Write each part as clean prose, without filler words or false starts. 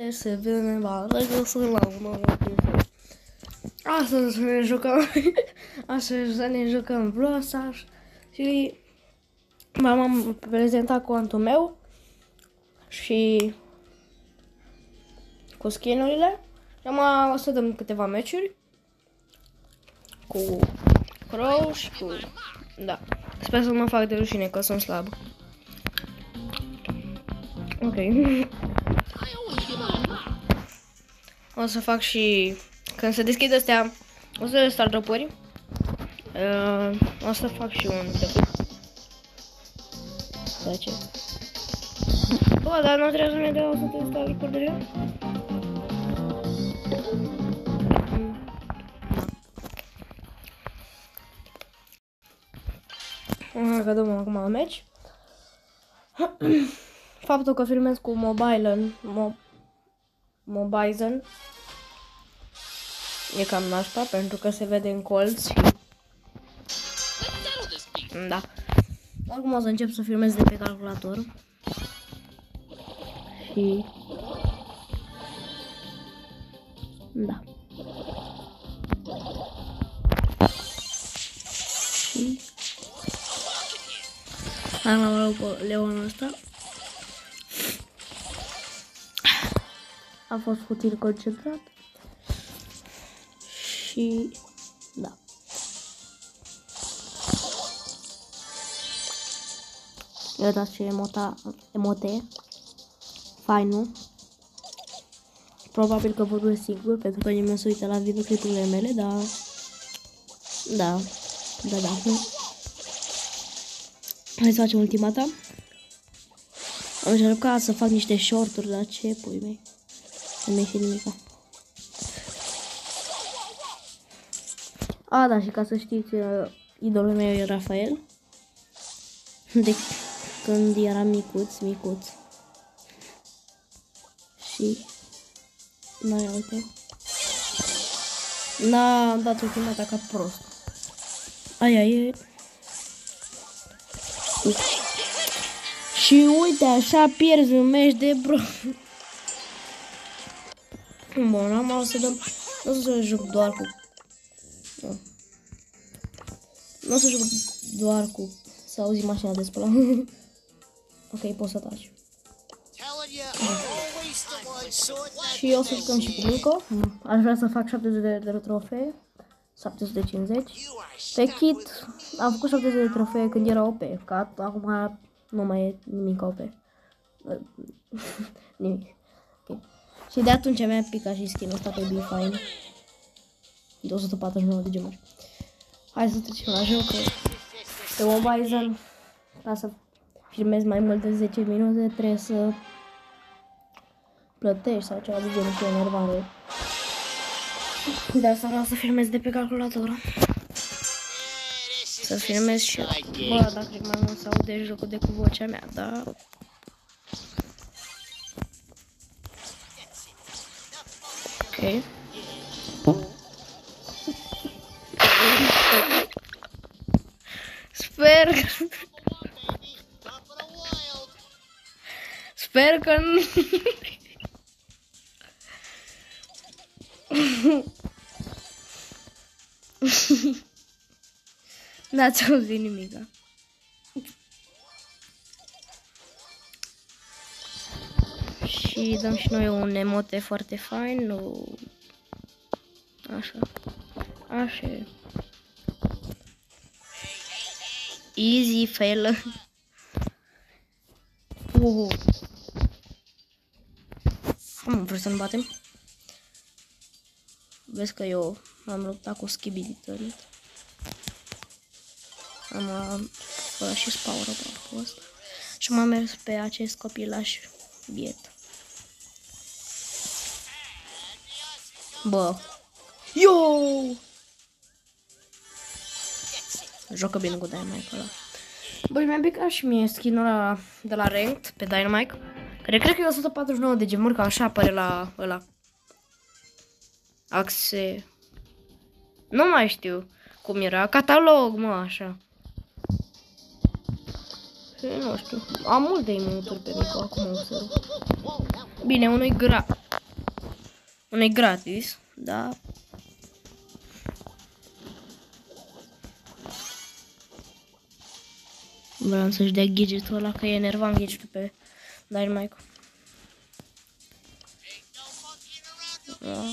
Se vede, va, regăsă la un nou episod. Astăzi ne jucăm, astăzi ne jucăm Brawl Stars și m-am prezentat contul meu și cu skin-urile. O să dăm câteva meciuri cu Crow și cu... Da, sper să nu mă fac de rușine că sunt slab. Ok. O să fac și când se deschid astea, o să le start drop-uri. O să fac și un trecut. De ce? Bă, dar nu trebuie să ne dea 100 de stau recordere? Că dăm acum la meci. Faptul că filmez cu Mobizen e cam nașpa pentru că se vede în colț și... Da. Acum o să încep să filmez de pe calculator. Și... Da. Și... Hai mă luat pe leonul ăsta. A fost puțin concentrat. Și... Da. Uitați ce emote. Fain, nu? Probabil că vorbesc singur, pentru că nimeni nu se uită la videoclipurile mele, dar... Da. Hai să facem ultimata. Am încercat să fac niște shorturi, dar ce pui mei? Nu mi-e și nimica. A, da, și ca să știți, idolul meu e Rafael. De când era micuț. Și... N-ai uite. N-am dat ultimata ca prost. Aia e... Și uite, așa pierzi un meci de bro. Bun, am o să dăm... Nu o să joc doar cu... Nu o să joc doar cu... Să auzi mașina de spălat. Ok, poți să taci. Și o să jucăm și cu Nico. Aș vrea să fac 70 de trofee. 750. Pe kit am făcut 70 de trofee când era OP. Că acum nu mai e nimic OP. Nimic. Okay. Și de atunci mi-a picat și skin-ul ăsta pe B-Fine. 249 de gemuri. Hai să trecem la joc. Pe Mobizen, ca să filmez mai mult de 10 minute, trebuie să plătești sau ceva de genul, și enervare. De asta vreau să filmez de pe calculator. Să filmez și... Bă, dacă mai mult să aude jocul de cu vocea mea, da? Ok. Sper că nu... N-ați auzit nimica. Și dăm și noi un emote foarte fain, nu... Așa. Easy fail. Am vrut să-mi batem. Vezi că eu am luptat cu Skibidi. Am fără și spaură pe acolo ăsta. Și m-am mers pe acest copilaș biet. Bă. Yo! Joacă bine cu Dynamite ăla. Băi, mi-a picat și mie skin-ul ăla de la Ranked pe Dynamite. Cred că e 149 de gemuri, că așa apare la ăla. Axe. Nu mai știu cum era. Catalog, mă, așa. Nu știu. Am multe imunituri pe Nico acum, observ. Bine, unul-i unul e gratis, da? Vreau să-și dea gadgetul ăla, că e enervant gadgetul pe Dynamite. Da.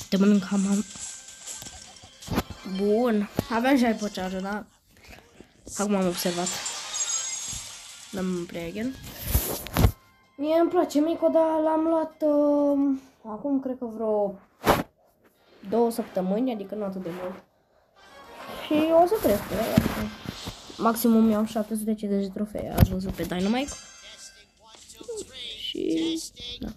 Te mănânc hamam. Bun. Aveam și hypocharge, da? Acum am observat. Dăm play again. Mie îmi place Mico, dar l-am luat acum cred că vreo 2 săptămâni, adică nu atât de mult. Și o să cresc. Maximum eu am 750 de trofee, ați văzut pe Dynamite. Și da.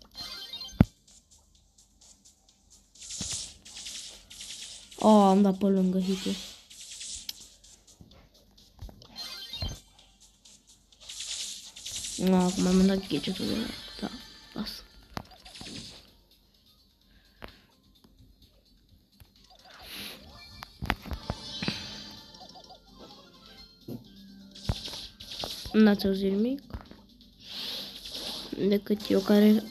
Oh, am dat pe lângă hit-ul. Acum am dat gadgetul de la... Da, lasă. N-ați auzit nimic? Decât eu care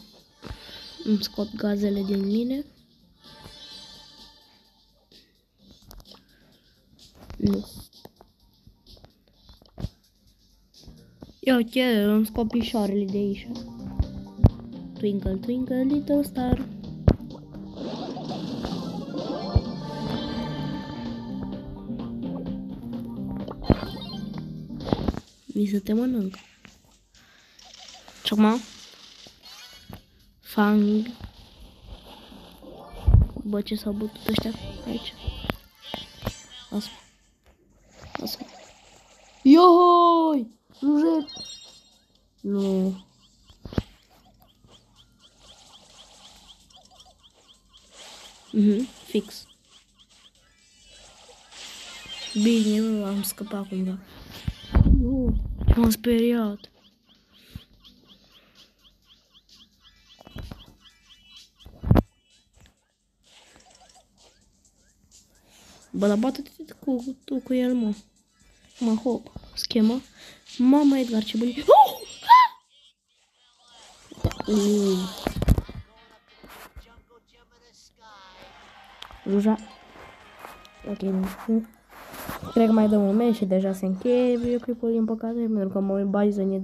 îmi scot gazele din mine. Nu. Ia uite, îmi scot pișoarele de aici. Twinkle, twinkle, little star. Mi să te mănânc. Și acum Fang. Bă, ce s-au bătut ăștia aici. Lasă-mă. Lasă-mă. Iohoi! Nu jur. Nu. Fix. Bine, am scăpat cumva. Nu, m-am speriat. Bă, dar bate-te cu el, mă. Mă, hop, schemă. Mama, Edgar, ce bun. Ruja. Ok, cred că mai dăm un meci și deja se încheie videoclipul, din păcate, pentru că mă Bison e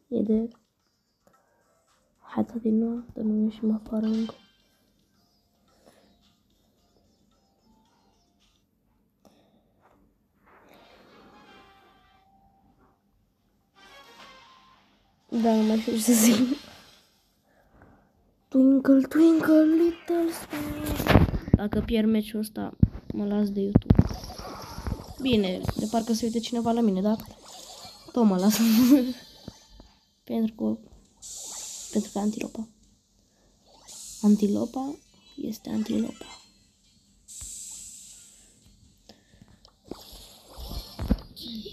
de hața din nou, dar nu ieșim afară încă. Da, nu mai știu ce să zic. Twinkle, twinkle, little star. Dacă pierd meciul ăsta, mă las de YouTube. Bine, de parcă se uite cineva la mine, da? Tot mă las. Pentru că antilopa. Antilopa este antilopa.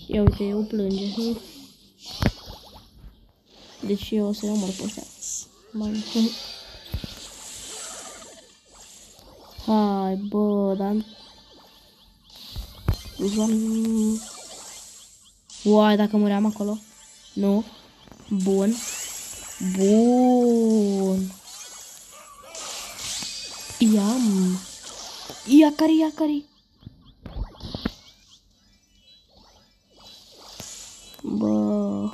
Ia uite, eu plânge. Deci eu o să-i omor pe ăștia. Hai, bă, dar... Uai, dacă muream acolo. Nu. Bun. Bun. Iam. Iacari, iacari. Bă.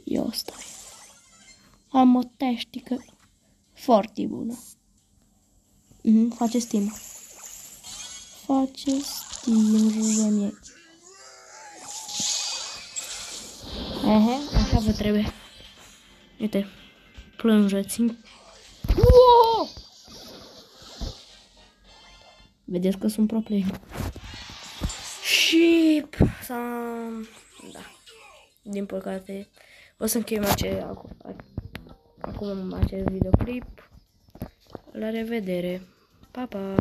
Eu stai. Am o tehnică foarte bună. Face Steam. Face Steam, juja mie. Așa vă trebuie. Uite, plângeți. Wow! Vedeți că sunt pro player. Și... Da. Din păcate, o să încheiem acum acest videoclip. La revedere. Pa, pa!